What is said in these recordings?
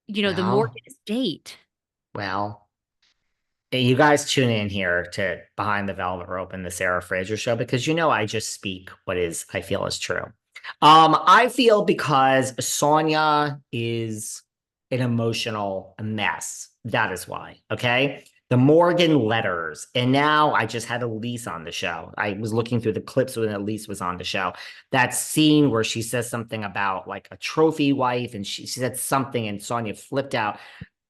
the Well, Morgan estate. well, you guys tune in here to Behind the Velvet Rope and the Sarah Fraser Show because I just speak what is I feel is true. I feel because Sonja is an emotional mess. That is why. Okay. The Morgan letters. And now I just had Elise on the show. I was looking through the clips when Elise was on the show. That scene where she says something about like a trophy wife and she said something and Sonja flipped out.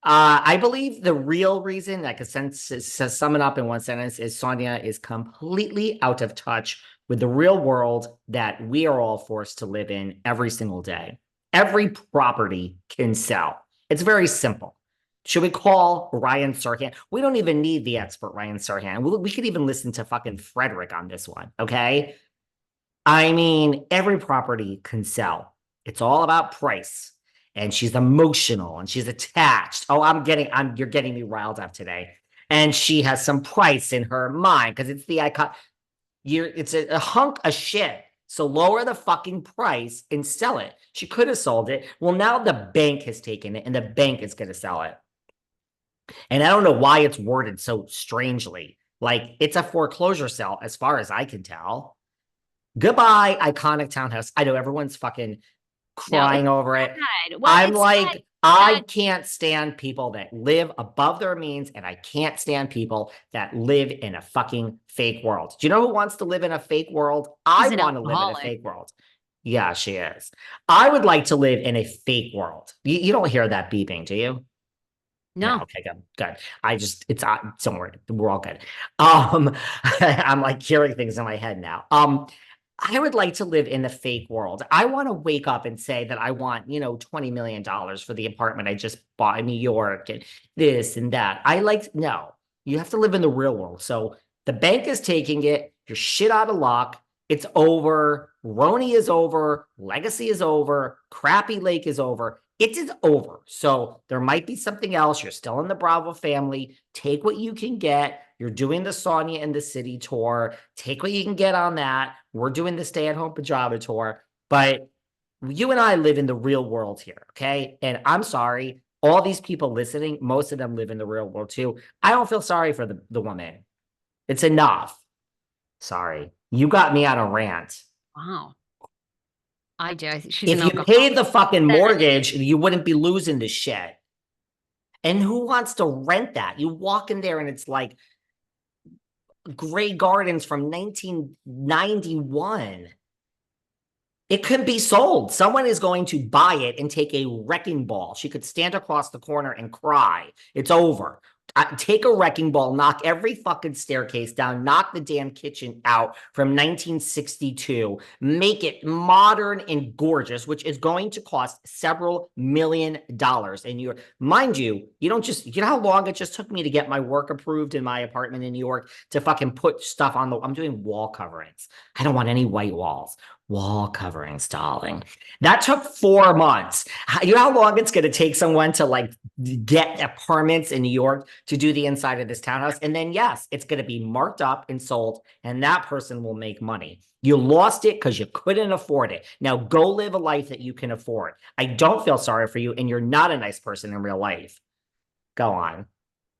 I believe the real reason, like a sense, to sum it up in one sentence, is Sonja is completely out of touch with the real world that we are all forced to live in every single day. Every property can sell. It's very simple. Should we call Ryan Serhant? We don't even need the expert Ryan Serhant. We could even listen to fucking Frederick on this one. Okay. I mean, every property can sell. It's all about price. And she's emotional and she's attached. Oh, you're getting me riled up today. And she has some price in her mind because it's the icon. It's a hunk of shit. So lower the fucking price and sell it. She could have sold it. Well, now the bank has taken it and the bank is going to sell it. And I don't know why it's worded so strangely. Like it's a foreclosure sale, as far as I can tell. Goodbye, iconic townhouse. I know everyone's fucking No, it's crying over it. sad. Well, I'm it's sad like, I that can't stand people that live above their means, and I can't stand people that live in a fucking fake world. Do you know who wants to live in a fake world? I she's an want to live in a alcoholic. fake world. Yeah, she is. I would like to live in a fake world. You don't hear that beeping, do you? No, No. okay, good, good. It's don't worry, we're all good. Um, I'm like hearing things in my head now. I would like to live in the fake world. I want to wake up and say that I want, $20 million for the apartment I just bought in New York and this and that. No, you have to live in the real world. So the bank is taking it, you're shit out of luck. It's over. Roni is over. Legacy is over. Crappy Lake is over. It is over. So there might be something else. You're still in the Bravo family. Take what you can get. You're doing the Sonja and the City tour. Take what you can get on that. We're doing the stay at home pajama tour. But you and I live in the real world here. Okay. And I'm sorry. All these people listening, most of them live in the real world too. I don't feel sorry for the woman. It's enough. Sorry. You got me on a rant. Wow. I do. She's an If you alcoholic. paid the fucking mortgage, you wouldn't be losing the shit. And who wants to rent that? You walk in there and it's like Grey Gardens from 1991. It could be sold. Someone is going to buy it and take a wrecking ball. She could stand across the corner and cry. It's over. Take a wrecking ball, knock every fucking staircase down, knock the damn kitchen out from 1962, make it modern and gorgeous, which is going to cost several $1 million. And mind you, you don't just, you know how long it just took me to get my work approved in my apartment in New York to fucking put stuff on I'm doing wall coverings. I don't want any white walls. Wall coverings, darling. That took 4 months. You know how long it's going to take someone to like get permits in New York to do the inside of this townhouse? And then, yes, it's going to be marked up and sold, and that person will make money. You lost it because you couldn't afford it. Now go live a life that you can afford. I don't feel sorry for you, and you're not a nice person in real life. Go on.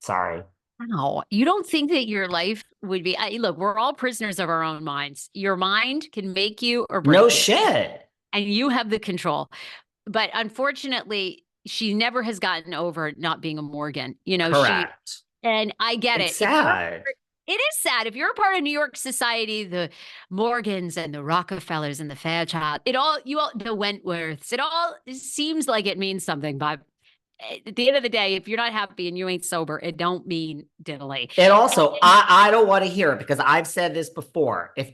Sorry. Wow. You don't think that your life would be, look, we're all prisoners of our own minds. Your mind can make you or No break you, shit. and you have the control. But unfortunately, she never has gotten over not being a Morgan. Correct. And I get It's it. If you're, sad. it is sad. If you're a part of New York society, the Morgans and the Rockefellers and the Fairchild, the Wentworths, it all seems like it means something. But at the end of the day, if you're not happy and you ain't sober, it don't mean diddly. And also, I don't want to hear it because I've said this before. If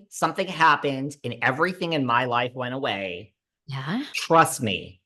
something happened and everything in my life went away, Yeah. trust me,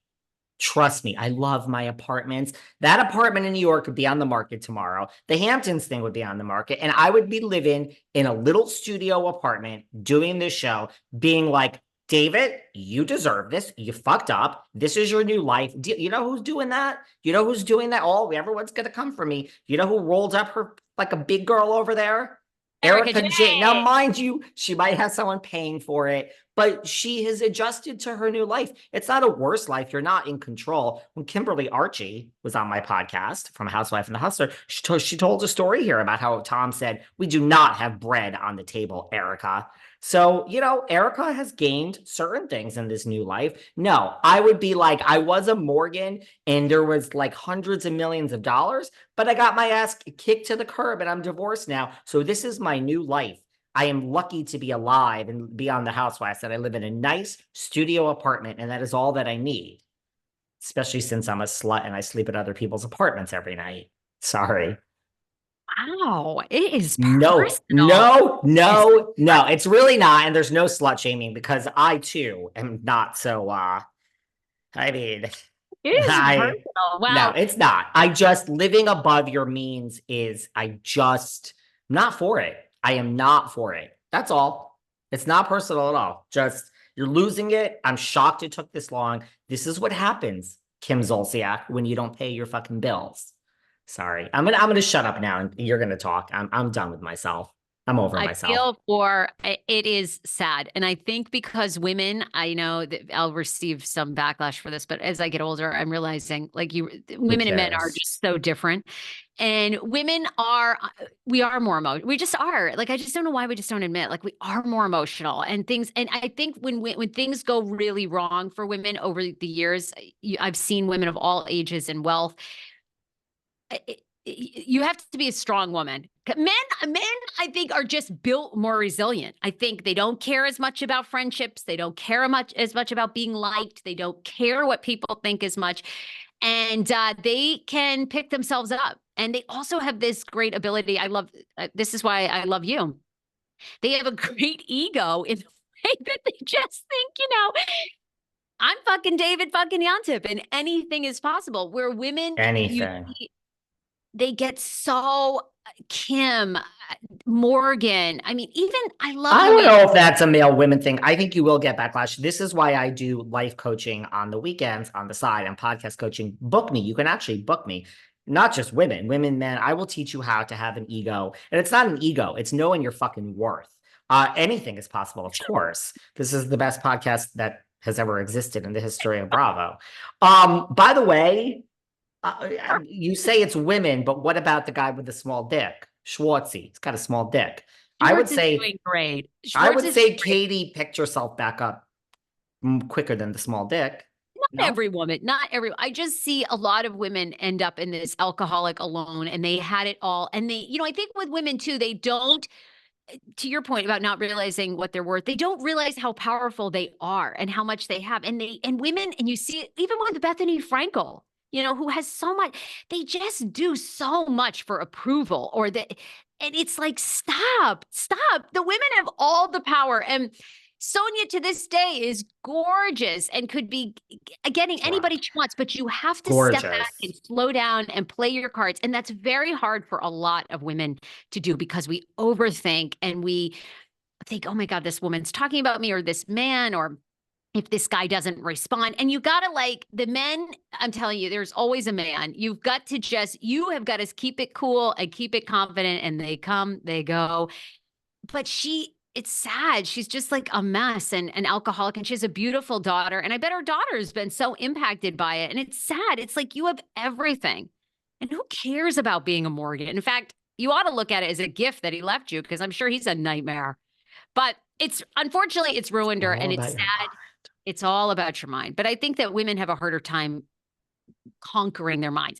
trust me, I love my apartments. That apartment in New York could be on the market tomorrow. The Hamptons thing would be on the market, and I would be living in a little studio apartment doing this show, being like, David, you deserve this. You fucked up. This is your new life. You know who's doing that? You know who's doing that? Oh, everyone's gonna come for me. You know who rolled up her like a big girl over there? Erica Erica J. J. Now, mind you, she might have someone paying for it, but she has adjusted to her new life. It's not a worse life. You're not in control. When Kimberly Archie was on my podcast from Housewife and the Hustler, she told a story here about how Tom said, "We do not have bread on the table, Erica." So, Erica has gained certain things in this new life. No, I would be like, I was a Morgan and there was like hundreds of millions of dollars, but I got my ass kicked to the curb and I'm divorced now. So this is my new life. I am lucky to be alive and be on the Housewives, that I live in a nice studio apartment, and that is all that I need, especially since I'm a slut and I sleep at other people's apartments every night. Sorry. Wow, it is No, personal. no, It's no, no. It's really not. And there's no slut shaming because I too am not so I mean, it is I personal. no, Wow. it's not. I just living above your means is not for it. I am not for it. That's all. It's not personal at all. Just you're losing it. I'm shocked it took this long. This is what happens, Kim Zolciak, when you don't pay your fucking bills. Sorry. I'm gonna shut up now and you're gonna talk. I'm done with myself. I'm over I myself. feel it is sad. And I think because women, I know that I'll receive some backlash for this, but as I get older, I'm realizing like Who women and men are cares? just so different. And women are, we are more emotional. We just are. Like, I just don't know why we just don't admit, like, we are more emotional and things. And I think when things go really wrong for women over the years, I've seen women of all ages and wealth, you have to be a strong woman. Men, I think, are just built more resilient. I think they don't care as much about friendships. They don't care as much about being liked. They don't care what people think as much, and they can pick themselves up. And they also have this great ability. I love. This is why I love you. They have a great ego in the way that they just think, I'm fucking David fucking Yontef, and anything is possible. Where women, Anything. they get so Kim, Morgan. I mean, even I love I the don't way know if that's a male women thing. I think you will get backlash. This is why I do life coaching on the weekends on the side and podcast coaching. Book me. You can actually book me. Not just women, men. I will teach you how to have an ego. And it's not an ego, it's knowing your fucking worth. Anything is possible, of course. This is the best podcast that has ever existed in the history of Bravo. By the way, you say it's women, but what about the guy with the small dick? Schwartzy. He's got a small dick. I would Schwartz is say doing great. I Schwartz would is doing say great. Katie picked herself back up quicker than the small dick. Not No? every woman, not every. I just see a lot of women end up in this alcoholic alone, and they had it all. And they, I think with women too, they don't. To your point about not realizing what they're worth, they don't realize how powerful they are and how much they have. And women, and you see it even with Bethenny Frankel, who has so much, they just do so much for approval or that. And it's like, stop, stop. The women have all the power. And Sonja to this day is gorgeous and could be getting Right. anybody she wants, but you have to step back and Gorgeous. slow down and play your cards. And that's very hard for a lot of women to do because we overthink and we think, oh my God, this woman's talking about me or this man, or if this guy doesn't respond. And you got to like the men, I'm telling you, there's always a man. You have got to keep it cool and keep it confident. And they come, they go. But it's sad. She's just like a mess and an alcoholic, and she has a beautiful daughter. And I bet her daughter's been so impacted by it. And it's sad. It's like you have everything. And who cares about being a Morgan? In fact, you ought to look at it as a gift that he left you because I'm sure he's a nightmare. But it's unfortunately it's ruined her All and about it's your mind. sad. It's all about your mind. But I think that women have a harder time conquering their minds.